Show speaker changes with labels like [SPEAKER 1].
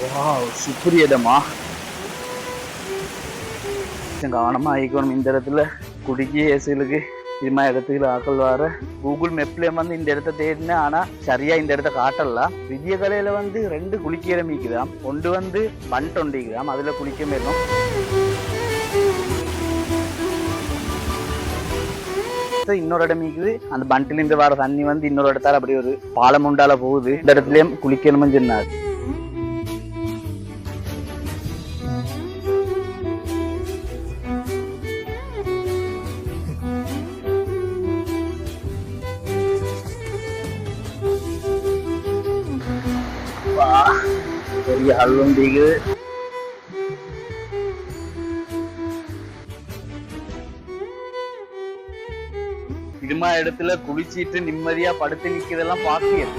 [SPEAKER 1] Wow super இடமா. கவனமா ஆயிக்கணும் இந்த இடத்துல குடிக்கி ஏசிலுக்கு இதுமா இடத்துக்கு ஆக்கள் வர. கூகுள் மேப்ல வந்து இந்த இடத்த தேடினேன், ஆனா சரியா இந்த இடத்த காட்டலாம். விஜய கலையில வந்து 2 குளிக்க இடம் மீக்குதாம். ஒன்று வந்து பண்ட் ஒண்டிக்குதாம், அதுல குளிக்க மேலும். இன்னொரு இடம் மீக்குது, அந்த பண்டில இருந்து வர தண்ணி வந்து இன்னொரு இடத்தால அப்படி ஒரு பாலம் உண்டால போகுது. இந்த இடத்துலயும் குளிக்கணும்னு சொன்னாரு. பெரிய அல்வண்டிக்கு இதுமா இடத்துல குளிச்சிட்டு நிம்மதியா படுத்து நிக்கிறதெல்லாம் பாக்கியம்.